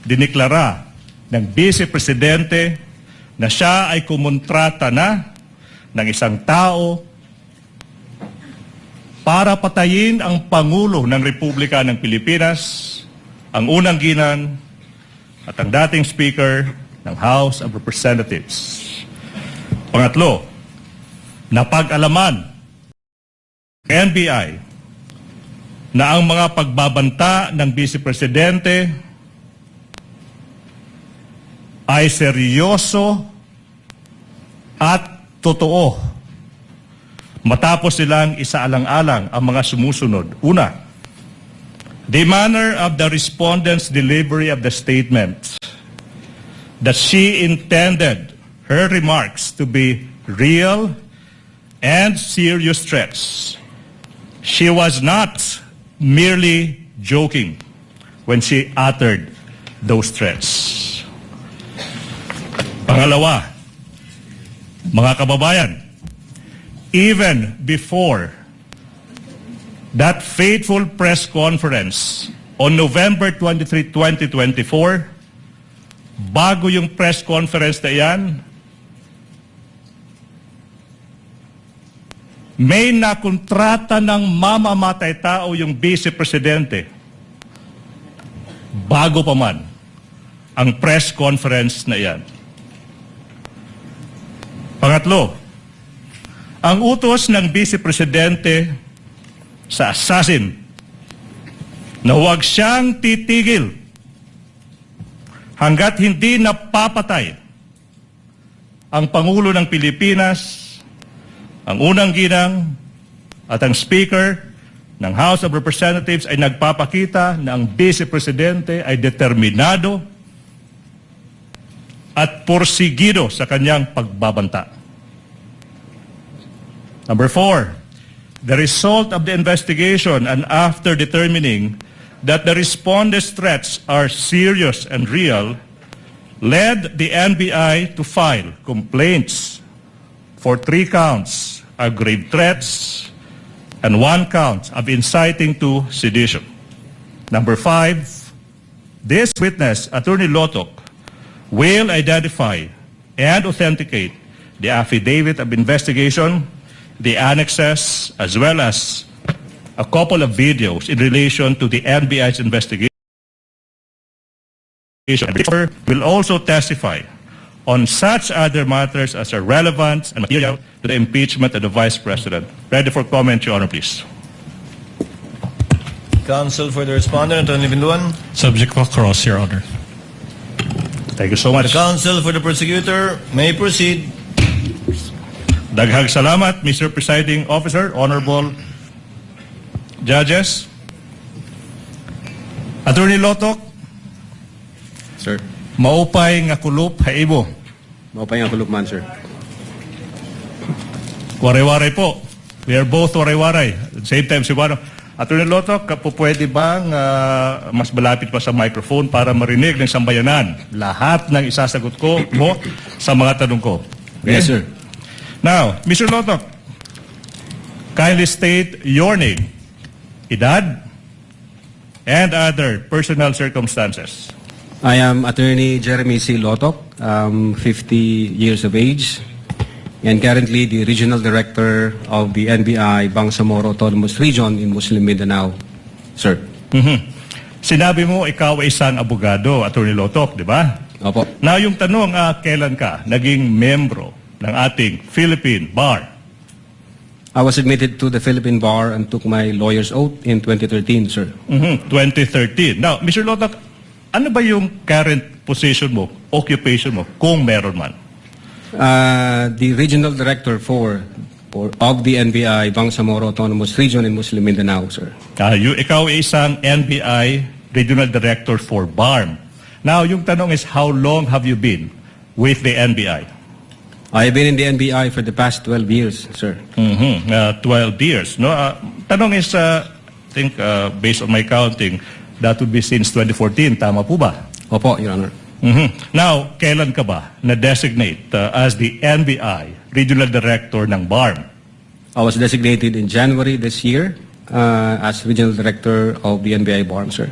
diniklara ng Vice Presidente na siya ay kumontrata na ng isang tao para patayin ang Pangulo ng Republika ng Pilipinas, ang unang ginang at ang dating Speaker ng House of Representatives. Pangatlo, napag-alaman ng NBI na ang mga pagbabanta ng Vice Presidente ay seryoso at totoo. Matapos silang isaalang-alang ang mga sumusunod. Una, the manner of the respondent's delivery of the statement that she intended her remarks to be real and serious threats. She was not merely joking when she uttered those threats. Pangalawa, mga kababayan, even before that fateful press conference on November 23, 2024, bago yung press conference na yan, may nakontrata ng mamamatay tao yung Vice Presidente bago pa man ang press conference na yan. Pangatlo, ang utos ng Vice Presidente sa assassin na huwag siyang titigil hanggat hindi napapatay ang Pangulo ng Pilipinas, ang unang ginang at ang Speaker ng House of Representatives ay nagpapakita na ang Vice Presidente ay determinado at porsigido sa kanyang pagbabanta. Number 4, the result of the investigation and after determining that the respondent's threats are serious and real, led the NBI to file complaints for 3 counts of grave threats and 1 count of inciting to sedition. Number 5, this witness, Attorney Lotok, will identify and authenticate the affidavit of investigation, the annexes, as well as a couple of videos in relation to the NBI's investigation. Will also testify on such other matters as are relevant and material to the impeachment of the Vice President. Ready for comment, Your Honor, please. Counsel for the respondent, Attorney Binduan. Subject for cross, Your Honor. Thank you so much. The counsel for the prosecutor may proceed. Daghang salamat, Mr. Presiding Officer, Honorable Judges. Attorney Lotok, Sir. maupay nga kulup haibo. Maupay nga kulop man, sir. Waray-waray po. We are both waray-waray. At the same time, si Wano. Attorney Lotok, po pwede bang mas malapit pa sa microphone para marinig ng sambayanan lahat ng isasagot ko mo sa mga tanong ko? Okay? Yes, sir. Now, Mr. Lotok, kindly state your name, edad, and other personal circumstances. I am Attorney Jeremy C. Lotok, 50 years of age, and currently the Regional Director of the NBI Bangsamoro Autonomous Region in Muslim Mindanao, sir. Sinabi mo ikaw ay isang abogado, Attorney Lotok, di ba? Opo. Now, yung tanong, kailan ka naging membro ng ating Philippine Bar? I was admitted to the Philippine Bar and took my lawyer's oath in 2013, sir. 2013. Now, Mr. Lotok, ano ba yung current position mo, occupation mo, kung meron man? The Regional Director of the NBI Bangsamoro Autonomous Region in Muslim Mindanao, sir. Ikaw ay isang NBI Regional Director for BARM. Now, yung tanong is, how long have you been with the NBI? I have been in the NBI for the past 12 years, sir. 12 years. No? Tanong is, I think, based on my counting, that would be since 2014. Tama po ba? Opo, Your Honor. Now, kailan ka ba na-designate as the NBI Regional Director ng BARM? I was designated in January this year as Regional Director of the NBI BARM, sir.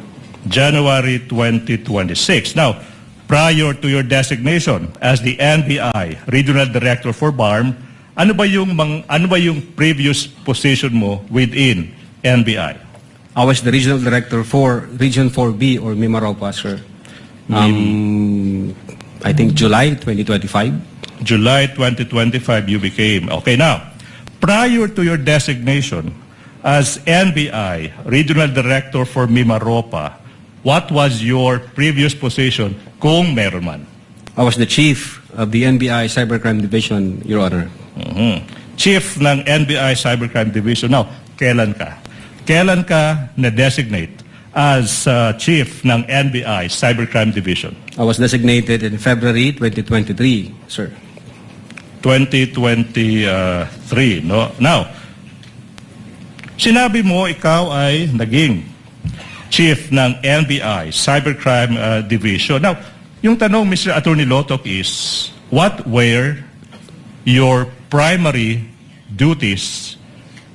January 2026. Now, prior to your designation as the NBI Regional Director for BARM, ano ba yung previous position mo within NBI? I was the regional director for Region 4B or Mimaropa, sir. I think July 2025. July 2025 you became. Okay, now, prior to your designation as NBI Regional Director for Mimaropa, what was your previous position kung meron man? I was the chief of the NBI Cybercrime Division, Your Honor. Chief ng NBI Cybercrime Division. Now, kailan ka? Kailan ka na-designate as chief ng NBI Cybercrime Division? I was designated in February 2023, sir. 2023, no? Now, sinabi mo ikaw ay naging chief ng NBI Cybercrime Division. Now, yung tanong, Mr. Attorney Lotoc, is what were your primary duties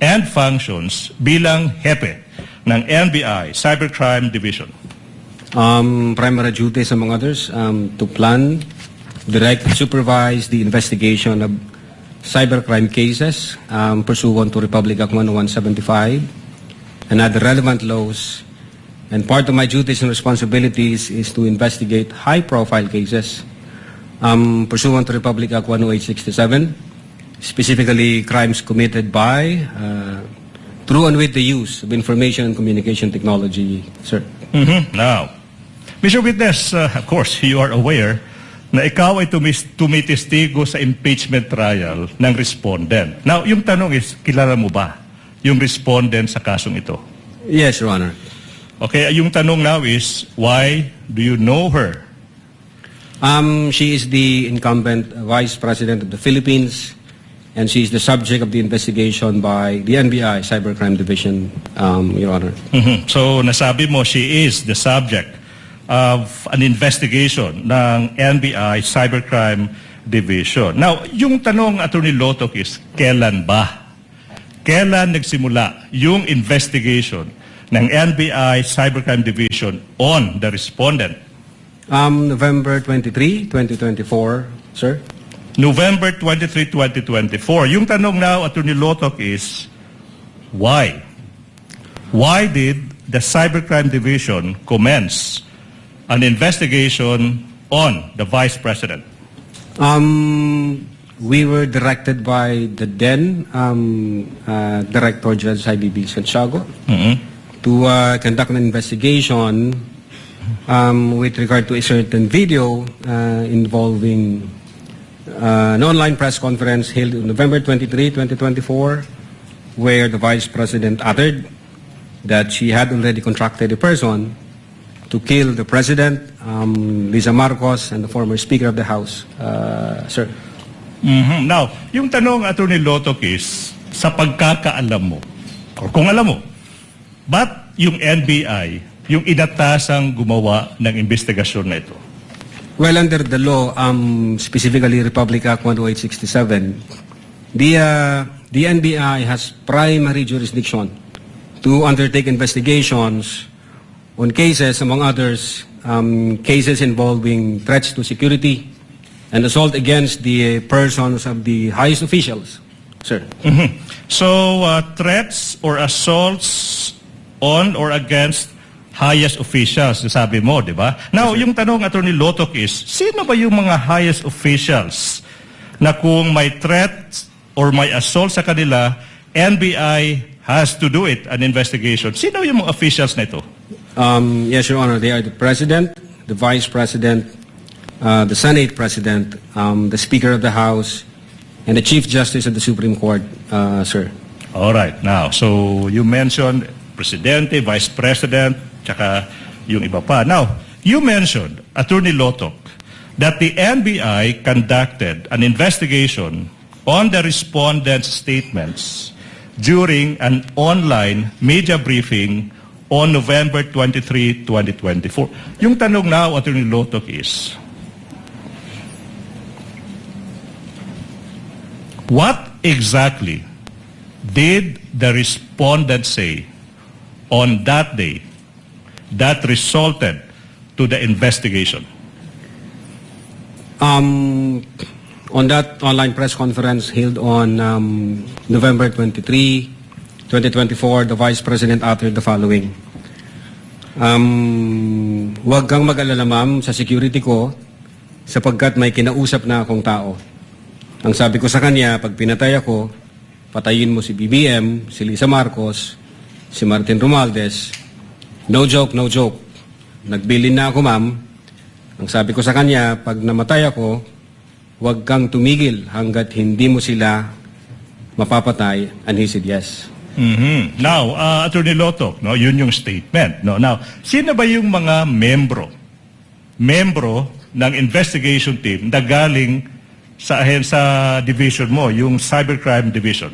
and functions bilang hepe ng NBI Cybercrime Division? Primary duties, among others, to plan, direct, supervise the investigation of cybercrime cases pursuant to Republic Act 10175 and other relevant laws. And part of my duties and responsibilities is to investigate high-profile cases pursuant to Republic Act 10867, specifically crimes committed by, through and with the use of information and communication technology, sir. Now, Mr. Witness, of course, you are aware na ikaw ay tumitestigo sa impeachment trial ng respondent. Now, yung tanong is, kilala mo ba yung respondent sa kasong ito? Yes, Your Honor. Okay, yung tanong now is, why do you know her? She is the incumbent Vice President of the Philippines, and she is the subject of the investigation by the NBI Cybercrime Division, Your Honor. So, nasabi mo, she is the subject of an investigation ng NBI Cybercrime Division. Now, yung tanong, Attorney Lotoc, is, kailan ba? Kailan nagsimula yung investigation ng NBI Cybercrime Division on the respondent? November 23, 2024, sir. November 23, 2024. Yung tanong now, Attorney Lotoc, is, why? Why did the Cybercrime Division commence an investigation on the Vice President? We were directed by the then Director Judge IBB Santiago to conduct an investigation with regard to a certain video involving an online press conference held on November 23, 2024, where the Vice President uttered that she had already contracted a person to kill the President, Lisa Marcos, and the former Speaker of the House, sir. Now, yung tanong, Attorney Lotoc, is, sa pagkakaalam mo, o kung alam mo, ba't yung NBI yung inatasang gumawa ng investigasyon na ito? Well, under the law, specifically Republic Act 10867, the NBI has primary jurisdiction to undertake investigations on cases, among others, cases involving threats to security and assault against the persons of the highest officials, sir. So, threats or assaults on or against highest officials, sabi mo, di ba? Now, yung tanong, Attorney Lotoc, is, sino ba yung mga highest officials na kung may threat or may assault sa kanila, NBI has to do it, an investigation? Sino yung mga officials na ito? Yes, Your Honor, they are the President, the Vice President, the Senate President, the Speaker of the House, and the Chief Justice of the Supreme Court, sir. All right. Now, so you mentioned Presidente, Vice President, tsaka yung iba pa. Now, you mentioned, Attorney Lotoc, that the NBI conducted an investigation on the respondent's statements during an online media briefing on November 23, 2024. Yung tanong now, Attorney Lotoc, is, what exactly did the respondent say on that day that resulted to the investigation? On that online press conference held on November 23, 2024, the Vice President uttered the following. Huwag kang mag-alala, ma'am, sa security ko sapagkat may kinausap na akong tao. Ang sabi ko sa kanya, pag pinatay ako, patayin mo si BBM, si Lisa Marcos, si Martin Romualdez. No joke, no joke. Nagbilin na ako, ma'am. Ang sabi ko sa kanya, pag namatay ako, huwag kang tumigil hanggat hindi mo sila mapapatay. And he said yes. Now, Attorney Loto, no, yun yung statement. No? Now, sino ba yung mga membro ng investigation team na galing sa division mo, yung Cybercrime Division?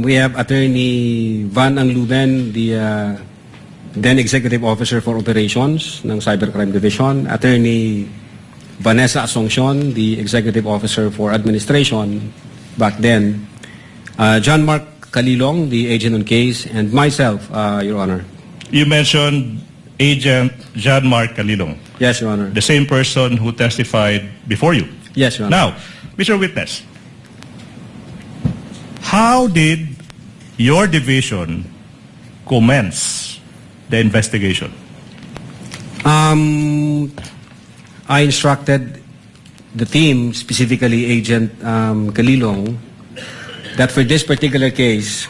We have Attorney Van Angluben, the then Executive Officer for Operations ng Cybercrime Division. Attorney Vanessa Asuncion, the Executive Officer for Administration back then. John Mark Calilong, the agent on case, and myself, Your Honor. You mentioned Agent John Mark Calilong, Yes, Your Honor. the same person who testified before you. Yes, Your Honor. Now, Mr. Witness, how did your division commence the investigation? I instructed the team, specifically Agent Calilong, that for this particular case,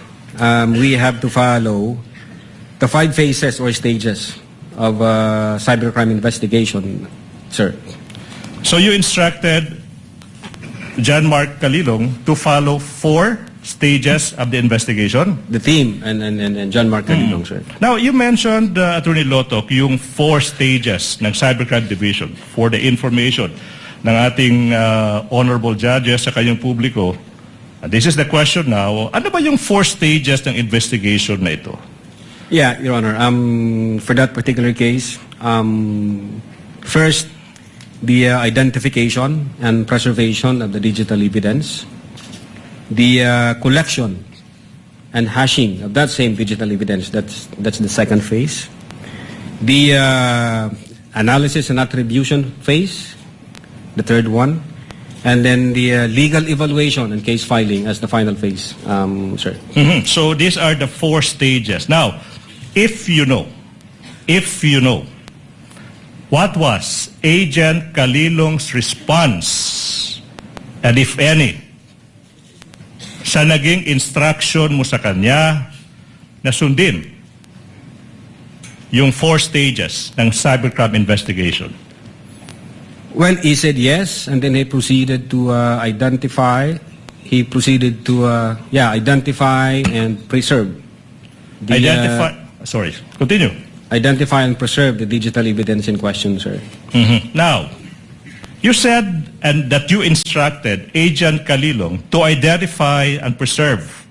we have to follow the 5 phases or stages of cybercrime investigation, sir. So you instructed John Mark Calilong to follow 4 stages of the investigation? The team and John Mark Calilong, sir. Now, you mentioned, Attorney Lotok, yung 4 stages ng Cybercrime Division for the information ng ating honorable judges sa kanyang publiko. This is the question now. Ano ba yung 4 stages ng investigation na ito? Yeah, Your Honor. For that particular case, first, the identification and preservation of the digital evidence, the collection and hashing of that same digital evidence, that's the second phase, the analysis and attribution phase, the third one, and then the legal evaluation and case filing as the final phase, sir. So these are the 4 stages. Now, if you know, what was Agent Calilong's response, and if any, sa naging instruction mo sa kanya na sundin yung 4 stages ng cybercrime investigation? Well, he said yes, and then he proceeded to identify. He proceeded to identify and preserve. Sorry, continue. Identify and preserve the digital evidence in question, sir. Now, you said and that you instructed Agent Calilong to identify and preserve,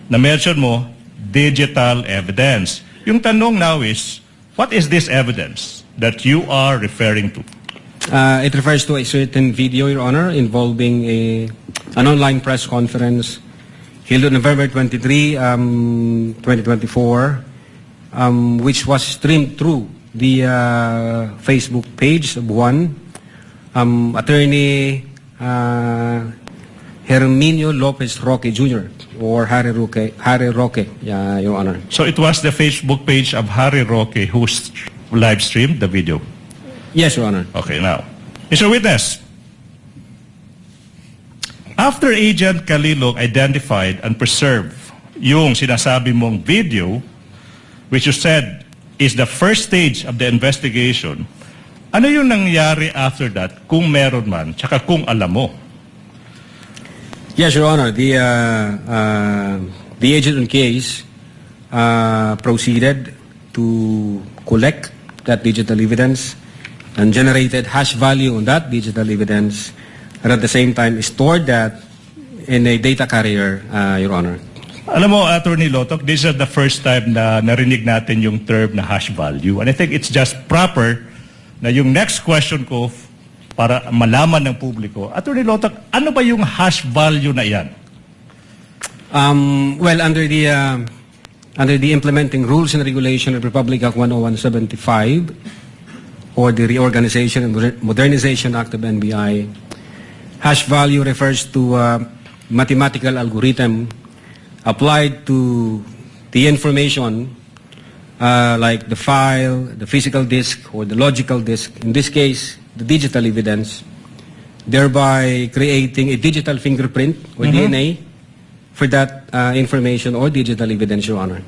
na mention mo, digital evidence. Yung tanong now is, what is this evidence that you are referring to? It refers to a certain video, Your Honor, involving an online press conference held on November 23, 2024, which was streamed through the Facebook page of one Attorney Herminio Lopez Roque Jr. or Harry Roque, Your Honor. So it was the Facebook page of Harry Roque who live streamed the video? Yes, Your Honor. Okay, now, Mr. Witness, after Agent Calilong identified and preserved yung sinasabi mong video, which you said is the first stage of the investigation, ano yung nangyari after that, kung meron man, tsaka kung alam mo? Yes, Your Honor. The agent on case proceeded to collect that digital evidence and generated hash value on that digital evidence, and at the same time stored that in a data carrier, Your Honor. Alam mo, Attorney Lotok, this is the first time na narinig natin yung term na hash value. And I think it's just proper na yung next question ko para malaman ng publiko, Attorney Lotok, ano ba yung hash value na yan? Well, under the under the implementing rules and regulation of Republic Act 10175 or the Reorganization and Modernization Act of NBI, hash value refers to a mathematical algorithm applied to the information like the file, the physical disk, or the logical disk, in this case, the digital evidence, thereby creating a digital fingerprint or DNA for that information or digital evidence, Your Honor.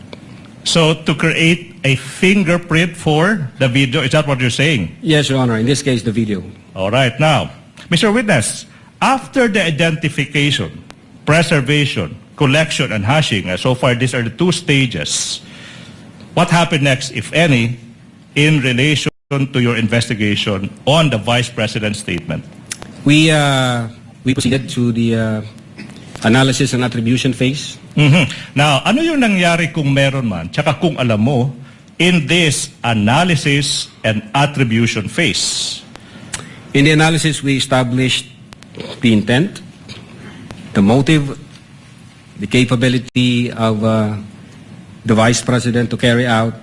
So to create a fingerprint for the video, is that what you're saying? Yes, Your Honor. In this case, the video. All right. Now, Mr. Witness, after the identification, preservation, collection, and hashing, so far these are the two stages, what happened next, if any, in relation to your investigation on the Vice President's statement? We proceeded to the analysis and attribution phase. Now, ano yung nangyari kung meron man, tsaka kung alam mo, in this analysis and attribution phase? In the analysis, we established the intent, the motive, the capability of the Vice President to carry out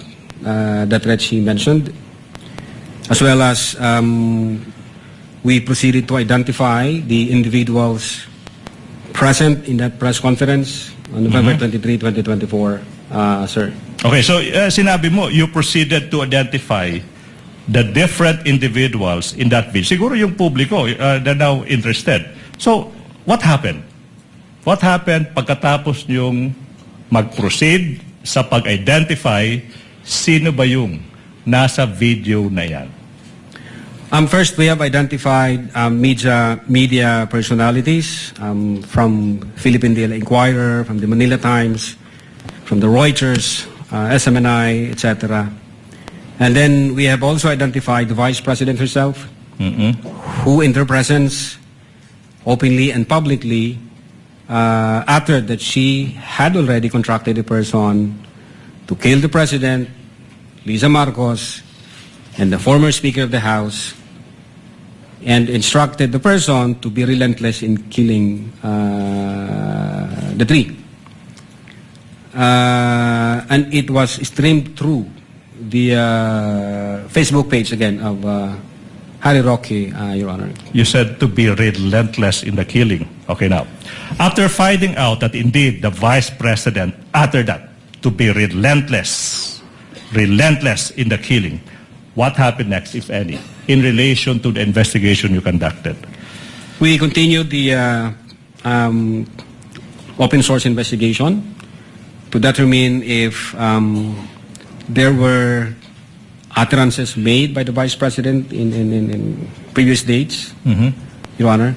the threat she mentioned, as well as we proceeded to identify the individuals present in that press conference on November 23, 2024, sir. Okay, so sinabi mo, you proceeded to identify the different individuals in that video. Siguro yung publiko, they're now interested. So, what happened? What happened pagkatapos yung mag-proceed sa pag-identify sino ba yung nasa video na yan? First, we have identified media personalities from Philippine Daily Inquirer, from the Manila Times, from the Reuters, SMNI, etc. And then we have also identified the Vice President herself, who in her presence, openly and publicly, uttered that she had already contracted a person to kill the President, Lisa Marcos, and the former Speaker of the House, and instructed the person to be relentless in killing the three. And it was streamed through the Facebook page again of Harry Roque, Your Honor. You said to be relentless in the killing. Okay, now, after finding out that indeed the Vice President uttered that, to be relentless in the killing, what happened next, if any, in relation to the investigation you conducted? We continued the open source investigation to determine if there were utterances made by the Vice President in previous dates, Your Honor.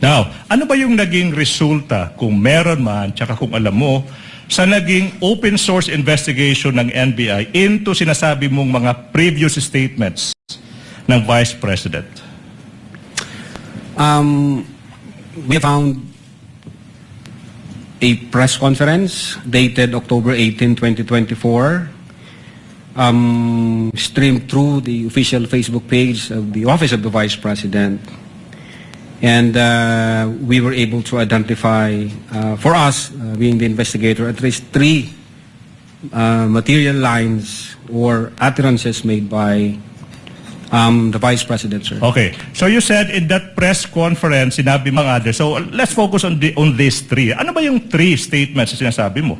Now, ano ba yung naging resulta, kung meron man, tsaka kung alam mo, sa naging open source investigation ng NBI into sinasabi mong mga previous statements ng Vice President? We found a press conference dated October 18, 2024, streamed through the official Facebook page of the Office of the Vice President. And we were able to identify, for us, being the investigator, at least three material lines or utterances made by the Vice President, sir. Okay. So you said in that press conference, sinabi mga others. So let's focus on these three. Ano ba yung three statements na sinasabi mo?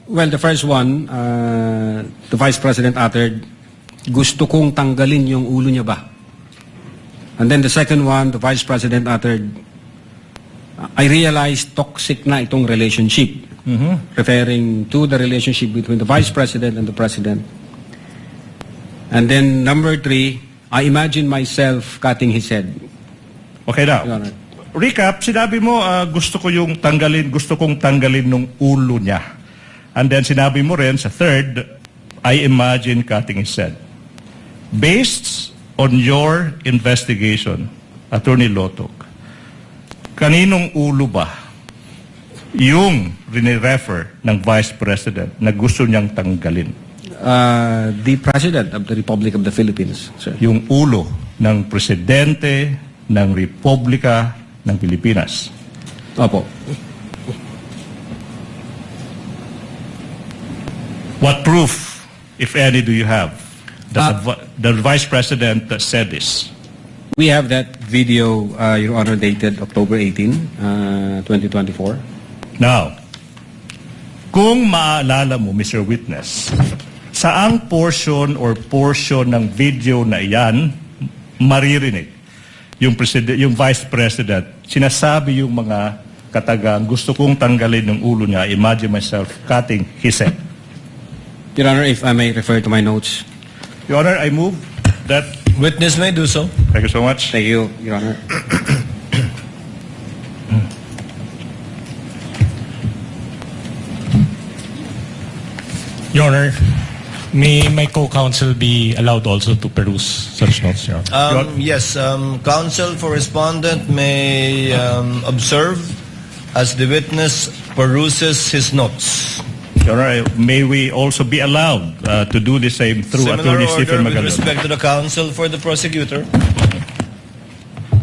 Well, the first one, the Vice President uttered, gusto kong tanggalin yung ulo niya ba? And then the second one, the Vice President uttered, I realized toxic na itong relationship, referring to the relationship between the Vice President and the President. And then number three, I imagine myself cutting his head. Okay now. Your Honor. Recap, sinabi mo, gusto kong tanggalin nung ulo niya. And then sinabi mo rin sa third, I imagine cutting his head. Based on your investigation, Attorney Lotok, kaninong ulo ba yung rinirefer ng Vice President na gusto niyang tanggalin? The President of the Republic of the Philippines, sir. Yung ulo ng Presidente ng Republika ng Pilipinas. Opo. What proof, if any, do you have that the Vice President said this? We have that video, Your Honor, dated October 18, 2024. Now, kung maalala mo, Mr. Witness, saang portion ng video na iyan maririnig yung Vice President, sinasabi yung mga katagang, gusto kong tanggalin ng ulo niya, imagine myself cutting his head. Your Honor, if I may refer to my notes. Your Honor, I move that. Witness may do so. Thank you so much. Thank you, Your Honor. Your Honor, may my co-counsel be allowed also to peruse such notes, Your Honor? Yes, counsel for respondent may observe as the witness peruses his notes. Your Honor, may we also be allowed to do the same through Similar Attorney order Stephen with Magalon? respect to the counsel for the prosecutor.